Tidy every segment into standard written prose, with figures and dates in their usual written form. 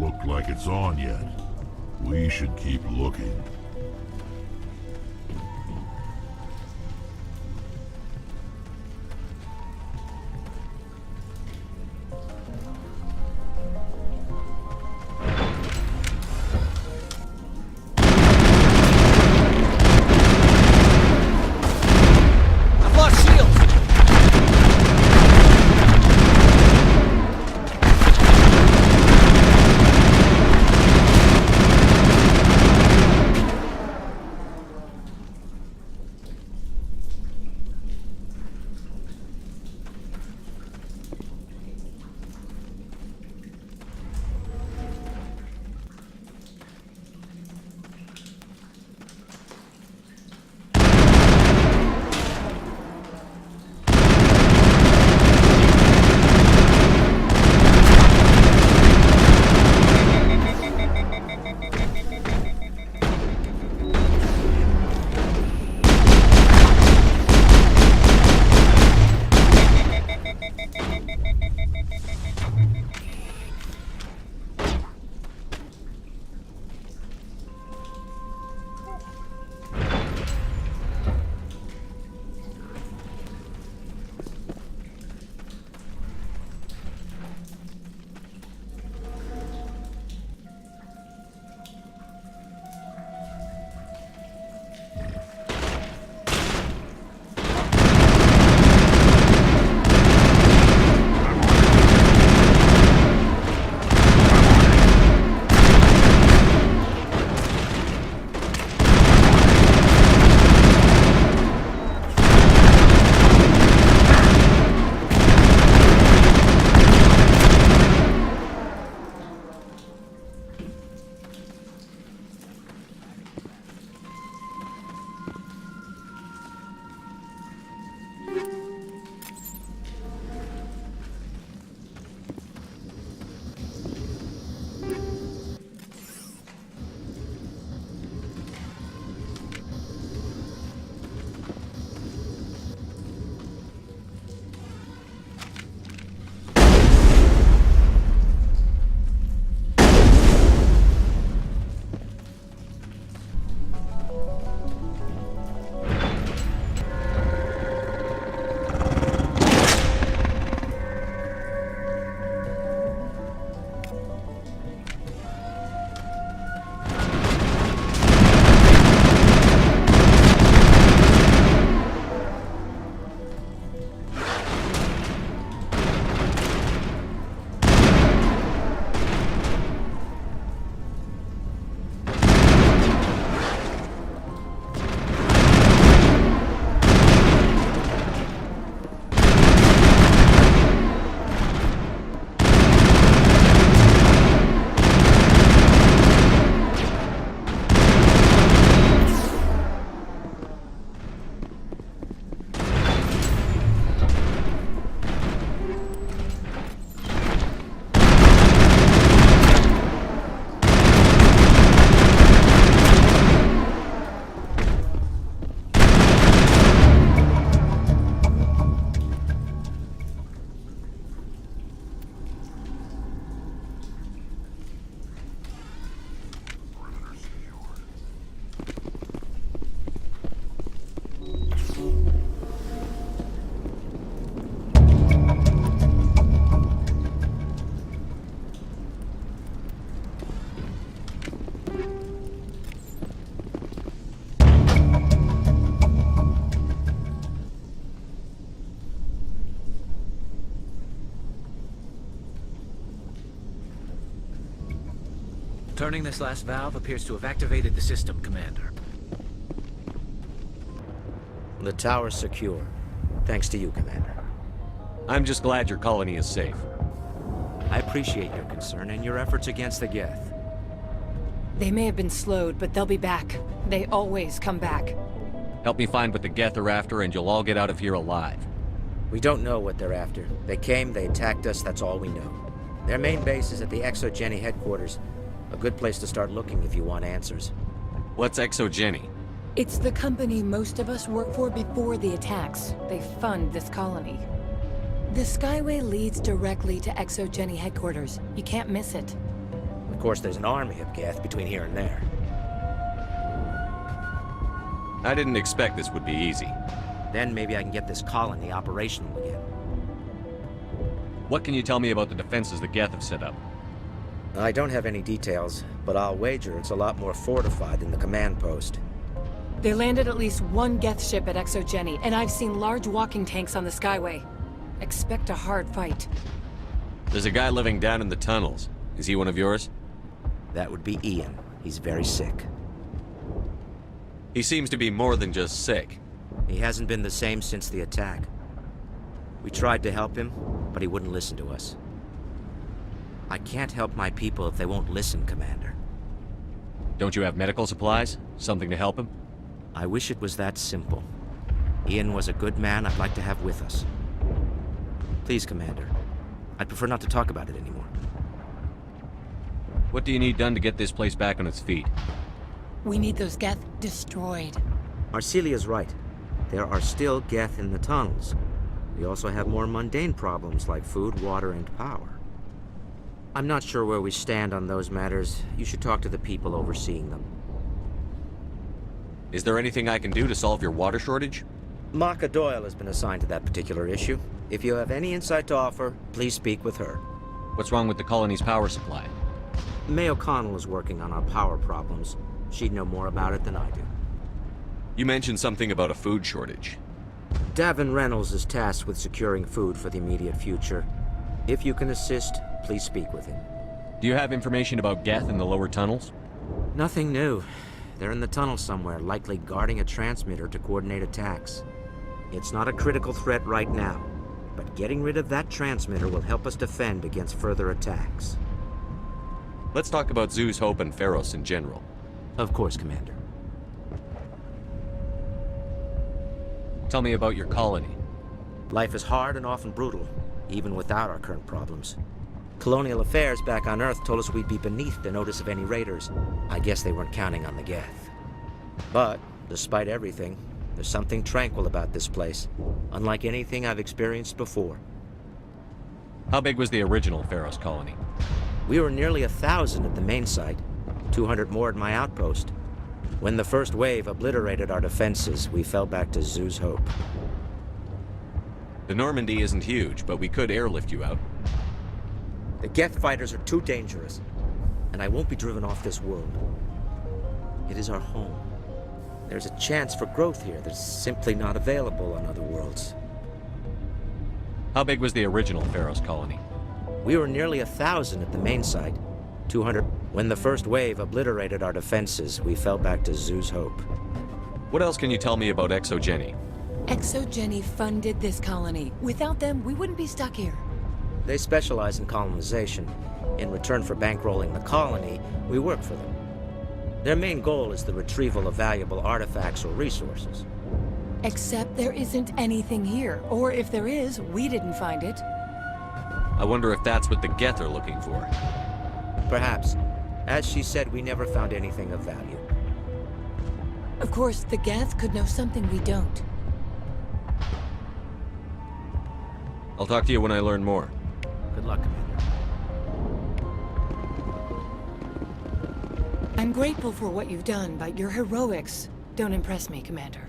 look like it's on yet. We should keep looking. Turning this last valve appears to have activated the system, Commander. The tower's secure. Thanks to you, Commander. I'm just glad your colony is safe. I appreciate your concern and your efforts against the Geth. They may have been slowed, but they'll be back. They always come back. Help me find what the Geth are after, and you'll all get out of here alive. We don't know what they're after. They came, they attacked us, that's all we know. Their main base is at the Exogeny headquarters. A good place to start looking if you want answers. What's Exogeny? It's the company most of us work for before the attacks. They fund this colony. The Skyway leads directly to Exogeny headquarters. You can't miss it. course, there's an army of Geth between here and there. I didn't expect this would be easy. Then maybe I can get this colony operational again. What can you tell me about the defenses the Geth have set up? I don't have any details, but I'll wager it's a lot more fortified than the command post. They landed at least one Geth ship at Exogeny, and I've seen large walking tanks on the Skyway. Expect a hard fight. There's a guy living down in the tunnels. Is he one of yours? That would be Ian. He's very sick. He seems to be more than just sick. He hasn't been the same since the attack. We tried to help him, but he wouldn't listen to us. I can't help my people if they won't listen, Commander. Don't you have medical supplies? Something to help him? I wish it was that simple. Ian was a good man I'd like to have with us. Please, Commander. I'd prefer not to talk about it anymore. What do you need done to get this place back on its feet? We need those Geth destroyed. Arcelia's right. There are still Geth in the tunnels. We also have more mundane problems like food, water, and power. I'm not sure where we stand on those matters. You should talk to the people overseeing them. Is there anything I can do to solve your water shortage? Maka Doyle has been assigned to that particular issue. If you have any insight to offer, please speak with her. What's wrong with the colony's power supply? May O'Connell is working on our power problems. She'd know more about it than I do. You mentioned something about a food shortage. Davin Reynolds is tasked with securing food for the immediate future. If you can assist, please speak with him. Do you have information about Geth in the lower tunnels? Nothing new. They're in the tunnel somewhere, likely guarding a transmitter to coordinate attacks. It's not a critical threat right now, but getting rid of that transmitter will help us defend against further attacks. Let's talk about Zoo's Hope and Pharos in general. Of course, Commander. Tell me about your colony. Life is hard and often brutal, even without our current problems. Colonial affairs back on Earth told us we'd be beneath the notice of any raiders. I guess they weren't counting on the Geth. But, despite everything, there's something tranquil about this place, unlike anything I've experienced before. How big was the original Pharos colony? We were nearly 1,000 at the main site, 200 more at my outpost. When the first wave obliterated our defenses, we fell back to Zoo's Hope. The Normandy isn't huge, but we could airlift you out. The Geth fighters are too dangerous, and I won't be driven off this world. It is our home. There's a chance for growth here that's simply not available on other worlds. How big was the original Pharos colony? We were nearly 1,000 at the main site, 200. When the first wave obliterated our defenses, we fell back to Zoo's Hope. What else can you tell me about Exogeny? Exogeny funded this colony. Without them, we wouldn't be stuck here. They specialize in colonization. In return for bankrolling the colony, we work for them. Their main goal is the retrieval of valuable artifacts or resources. Except there isn't anything here. Or if there is, we didn't find it. I wonder if that's what the Geth are looking for. Perhaps. As she said, we never found anything of value. Of course, the Geth could know something we don't. I'll talk to you when I learn more. Good luck, Commander. I'm grateful for what you've done, but your heroics don't impress me, Commander.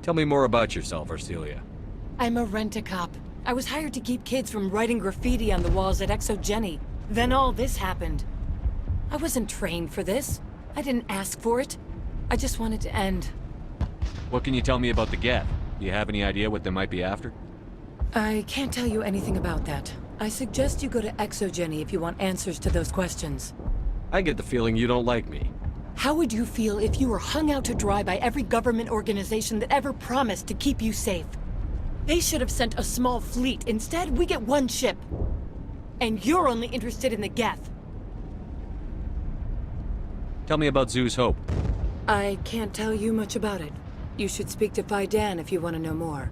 Tell me more about yourself, Arcelia. I'm a rent-a-cop. I was hired to keep kids from writing graffiti on the walls at Exogeny. Then all this happened. I wasn't trained for this. I didn't ask for it. I just wanted to end. What can you tell me about the Geth? Do you have any idea what they might be after? I can't tell you anything about that. I suggest you go to Exogeny if you want answers to those questions. I get the feeling you don't like me. How would you feel if you were hung out to dry by every government organization that ever promised to keep you safe? They should have sent a small fleet. Instead, we get one ship. And you're only interested in the Geth. Tell me about Zoo's Hope. I can't tell you much about it. You should speak to Phi Dan if you want to know more.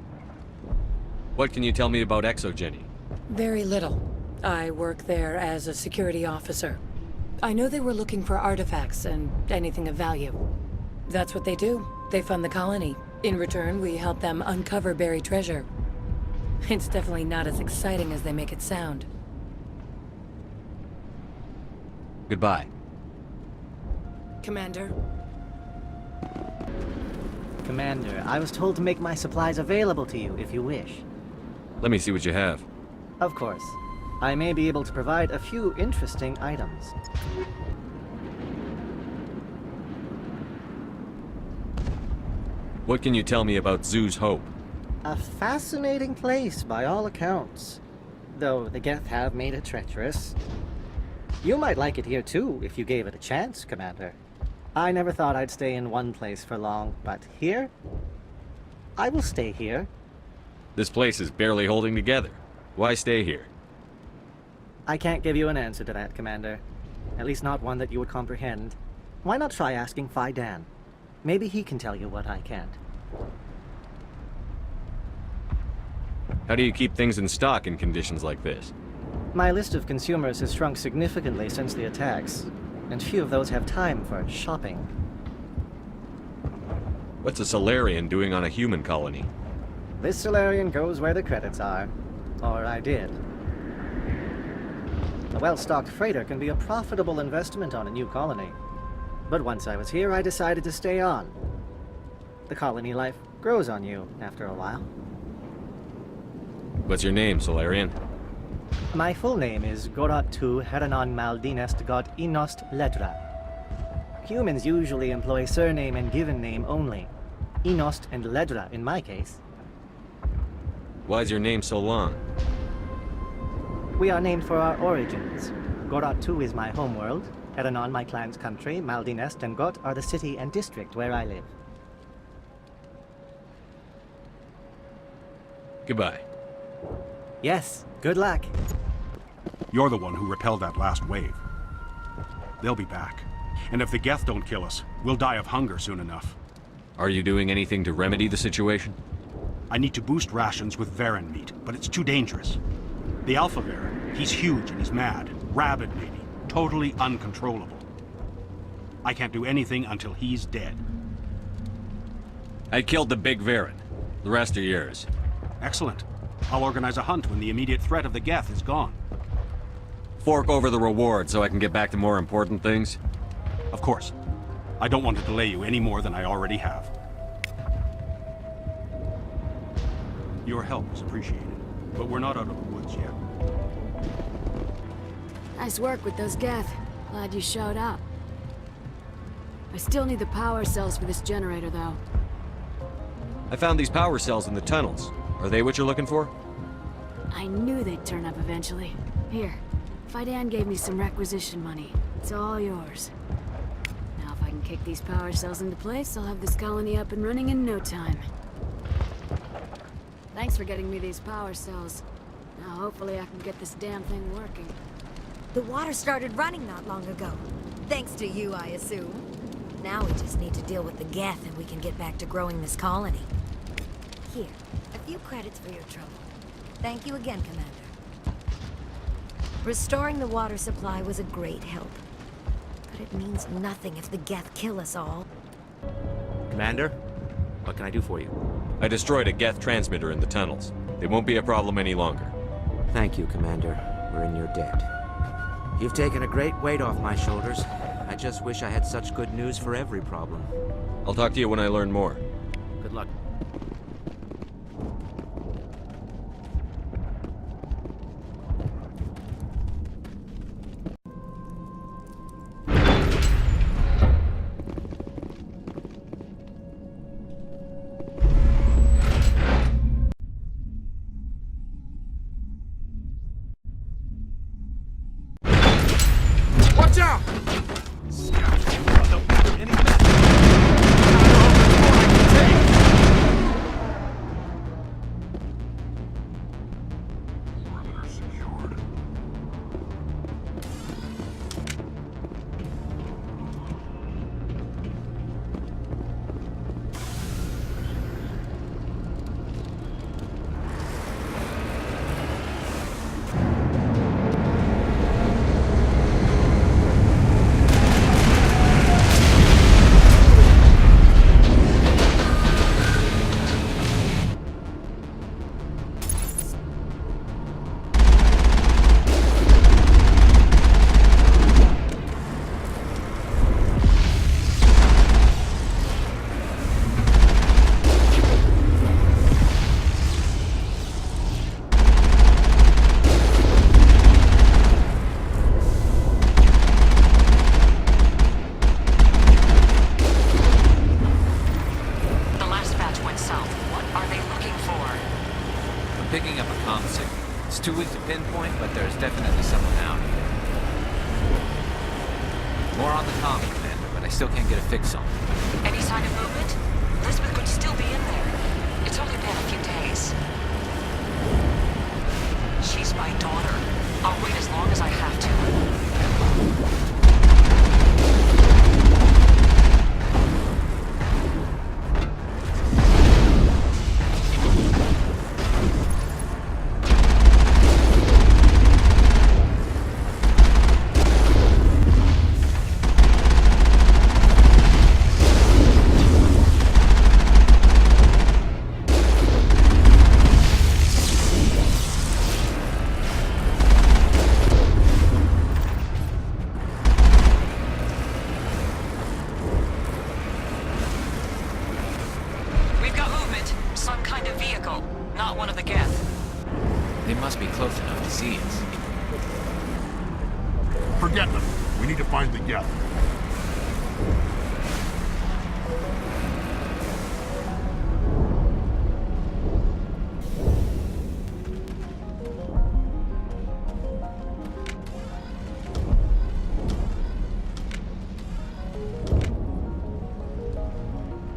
What can you tell me about Exogeny? Very little. I work there as a security officer. I know they were looking for artifacts and anything of value. That's what they do. They fund the colony. In return, we help them uncover buried treasure. It's definitely not as exciting as they make it sound. Goodbye. Commander? Commander, I was told to make my supplies available to you if you wish. Let me see what you have. Of course. I may be able to provide a few interesting items. What can you tell me about Zoo's Hope? A fascinating place by all accounts. Though the Geth have made it treacherous. You might like it here too, if you gave it a chance, Commander. I never thought I'd stay in one place for long, but here? I will stay here. This place is barely holding together. Why stay here? I can't give you an answer to that, Commander. At least not one that you would comprehend. Why not try asking Phi Dan? Maybe he can tell you what I can't. How do you keep things in stock in conditions like this? My list of consumers has shrunk significantly since the attacks, and few of those have time for shopping. What's a Solarian doing on a human colony? This Solarian goes where the credits are. Or I did. A well-stocked freighter can be a profitable investment on a new colony. But once I was here, I decided to stay on. The colony life grows on you after a while. What's your name, Solarian? My full name is Gorat-tu Heranon Maldinest God Inost Ledra. Humans usually employ surname and given name only. Inost and Ledra in my case. Why's your name so long? We are named for our origins. Gorat-tu is my homeworld, Heranon my clan's country, Maldinest and Got are the city and district where I live. Goodbye. Yes, good luck. You're the one who repelled that last wave. They'll be back. And if the Geth don't kill us, we'll die of hunger soon enough. Are you doing anything to remedy the situation? I need to boost rations with Varen meat, but it's too dangerous. The Alpha Varen, he's huge and he's mad. Rabid maybe. Totally uncontrollable. I can't do anything until he's dead. I killed the big Varen. The rest are yours. Excellent. I'll organize a hunt when the immediate threat of the Geth is gone. Fork over the reward so I can get back to more important things? Of course. I don't want to delay you any more than I already have. Your help is appreciated, but we're not out of the woods yet. Nice work with those Geth. Glad you showed up. I still need the power cells for this generator, though. I found these power cells in the tunnels. Are they what you're looking for? I knew they'd turn up eventually. Here, Phi Dan gave me some requisition money. It's all yours. Now if I can kick these power cells into place, I'll have this colony up and running in no time. Thanks for getting me these power cells. Now hopefully I can get this damn thing working. The water started running not long ago. Thanks to you, I assume. Now we just need to deal with the Geth and we can get back to growing this colony. Here, a few credits for your trouble. Thank you again, Commander. Restoring the water supply was a great help. But it means nothing if the Geth kill us all. Commander, what can I do for you? I destroyed a Geth transmitter in the tunnels. It won't be a problem any longer. Thank you, Commander. We're in your debt. You've taken a great weight off my shoulders. I just wish I had such good news for every problem. I'll talk to you when I learn more. Good luck. Watch out! Perimeter secured. More on the comm, Commander, but I still can't get a fix on it. Any sign of movement? Elizabeth could still be in there. It's only been a few days. She's my daughter. I'll wait as long as I have to. They must be close enough to see us. Forget them. We need to find the geth.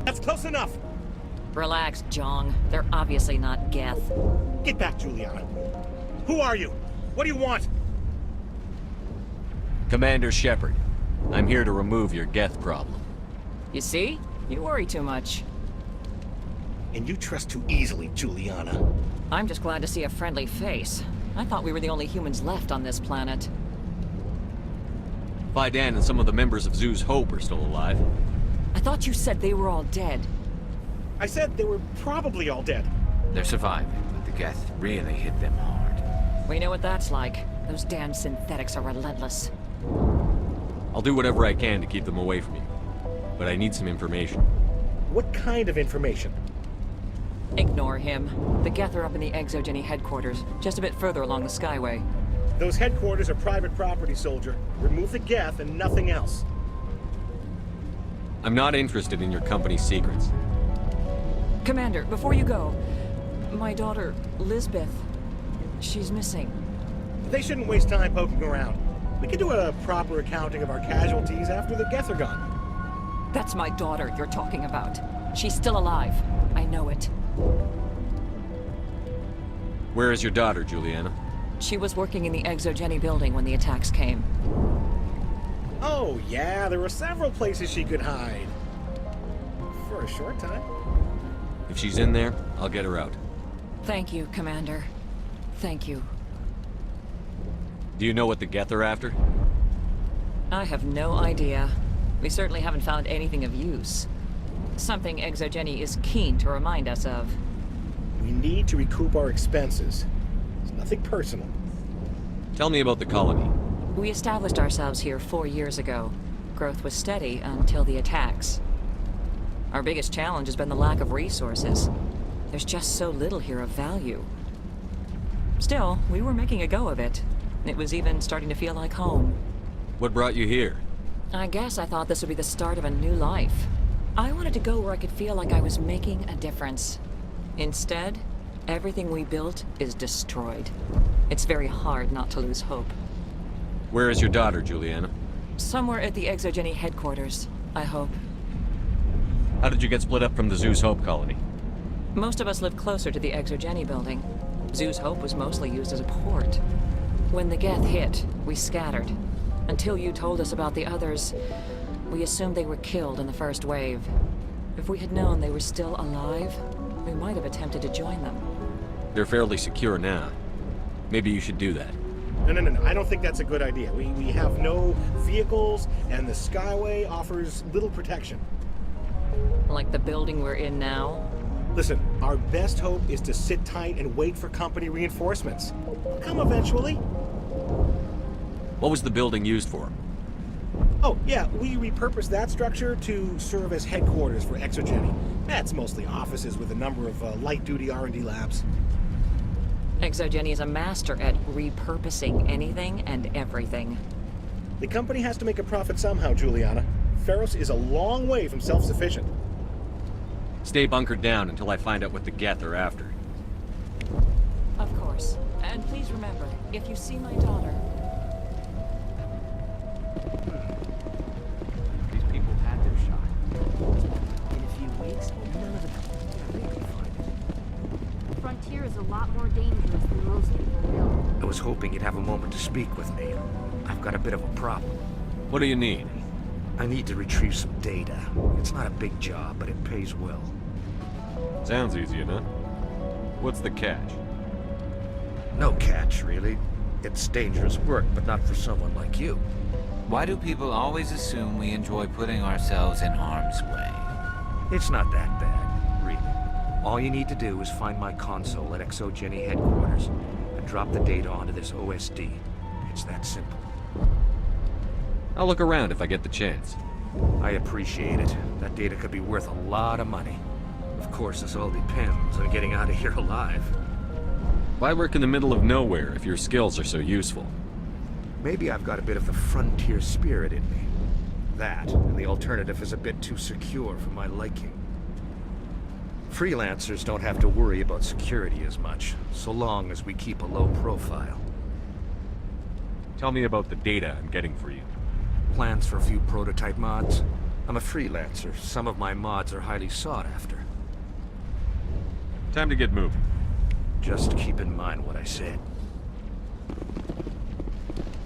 That's close enough! Relax, Jong. They're obviously not Geth. Get back, Juliana. Who are you? What do you want? Commander Shepard, I'm here to remove your geth problem. You see? You worry too much. And you trust too easily, Juliana. I'm just glad to see a friendly face. I thought we were the only humans left on this planet. Fidan and some of the members of Zoo's Hope are still alive. I thought you said they were all dead. I said they were probably all dead. They're surviving, but the geth really hit them hard. We know what that's like. Those damn synthetics are relentless. I'll do whatever I can to keep them away from you. But I need some information. What kind of information? Ignore him. The Geth are up in the Exogeny headquarters, just a bit further along the Skyway. Those headquarters are private property, soldier. Remove the geth and nothing else. I'm not interested in your company's secrets. Commander, before you go, my daughter, Lisbeth, she's missing. They shouldn't waste time poking around. We can do a proper accounting of our casualties after the geth are gone. That's my daughter you're talking about. She's still alive. I know it. Where is your daughter, Juliana? She was working in the Exogeny building when the attacks came. Oh, yeah, there were several places she could hide. For a short time. If she's in there, I'll get her out. Thank you, Commander. Thank you. Do you know what the geth are after? I have no idea. We certainly haven't found anything of use. Something Exogeny is keen to remind us of. We need to recoup our expenses. It's nothing personal. Tell me about the colony. We established ourselves here 4 years ago. Growth was steady until the attacks. Our biggest challenge has been the lack of resources. There's just so little here of value. Still, we were making a go of it. It was even starting to feel like home. What brought you here? I guess I thought this would be the start of a new life. I wanted to go where I could feel like I was making a difference. Instead, everything we built is destroyed. It's very hard not to lose hope. Where is your daughter, Juliana? Somewhere at the Exogeny headquarters, I hope. How did you get split up from the Zoo's Hope colony? Most of us lived closer to the Exogeny building. Zoo's Hope was mostly used as a port. When the Geth hit, we scattered. Until you told us about the others, we assumed they were killed in the first wave. If we had known they were still alive, we might have attempted to join them. They're fairly secure now. Maybe you should do that. No. I don't think that's a good idea. We have no vehicles, and the Skyway offers little protection. Like the building we're in now? Listen, our best hope is to sit tight and wait for company reinforcements. They'll come eventually. What was the building used for? Oh, yeah, we repurposed that structure to serve as headquarters for Exogeny. That's mostly offices with a number of light-duty R&D labs. Exogeny is a master at repurposing anything and everything. The company has to make a profit somehow, Juliana. Ferros is a long way from self-sufficient. Stay bunkered down until I find out what the geth are after. Of course. And please remember, if you see my daughter... lot more dangerous than most people realize. I was hoping you'd have a moment to speak with me. I've got a bit of a problem. What do you need? I need to retrieve some data. It's not a big job, but it pays well. Sounds easy enough. What's the catch? No catch, really. It's dangerous work, but not for someone like you. Why do people always assume we enjoy putting ourselves in harm's way? It's not that bad, really. All you need to do is find my console at Exogeny headquarters and drop the data onto this OSD. It's that simple. I'll look around if I get the chance. I appreciate it. That data could be worth a lot of money. Of course, this all depends on getting out of here alive. Why work in the middle of nowhere if your skills are so useful? Maybe I've got a bit of the frontier spirit in me. That, and the alternative is a bit too secure for my liking. Freelancers don't have to worry about security as much, so long as we keep a low profile. Tell me about the data I'm getting for you. Plans for a few prototype mods? I'm a freelancer. Some of my mods are highly sought after. Time to get moving. Just keep in mind what I said.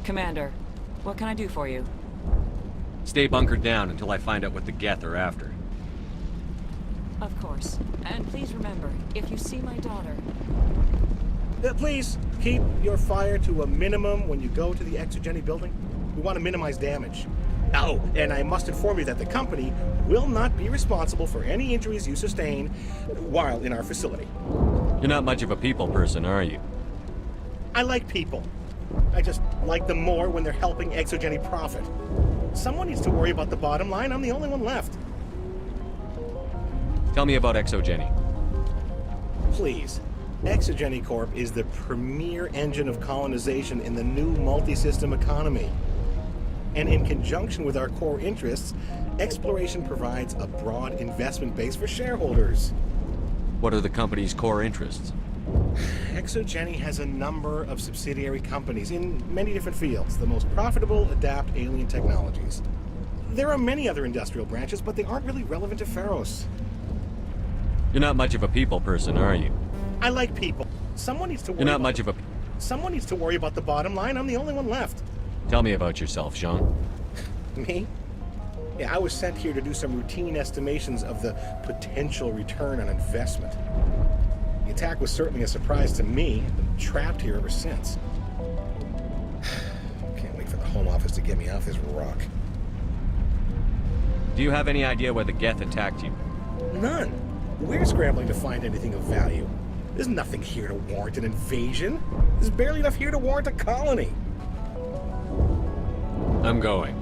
Commander, what can I do for you? Stay bunkered down until I find out what the Geth are after. Of course. And please remember, if you see my daughter... Please, keep your fire to a minimum when you go to the Exogeny building. We want to minimize damage. Oh, and I must inform you that the company will not be responsible for any injuries you sustain while in our facility. You're not much of a people person, are you? I like people. I just like them more when they're helping Exogeny profit. Someone needs to worry about the bottom line. I'm the only one left. Tell me about Exogeny. Please. Exogeny Corp is the premier engine of colonization in the new multi-system economy. And in conjunction with our core interests, exploration provides a broad investment base for shareholders. What are the company's core interests? Exogeny has a number of subsidiary companies in many different fields. The most profitable adapt alien technologies. There are many other industrial branches, but they aren't really relevant to Pharos. You're not much of a people person, are you? I like people. Someone needs to worry You're not much of a... Someone needs to worry about the bottom line. I'm the only one left. Tell me about yourself, Jean. Me? Yeah, I was sent here to do some routine estimations of the potential return on investment. The attack was certainly a surprise to me. I've been trapped here ever since. Can't wait for the Home Office to get me off this rock. Do you have any idea where the Geth attacked you? None. We're scrambling to find anything of value. There's nothing here to warrant an invasion. There's barely enough here to warrant a colony. I'm going.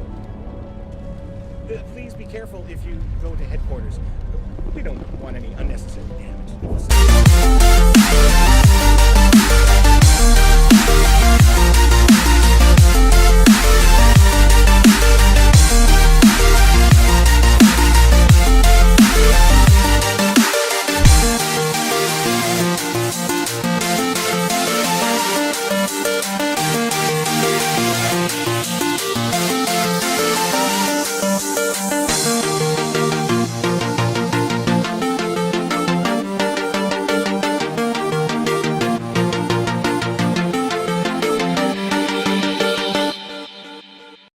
Please be careful if you go to headquarters. We don't want any unnecessary damage.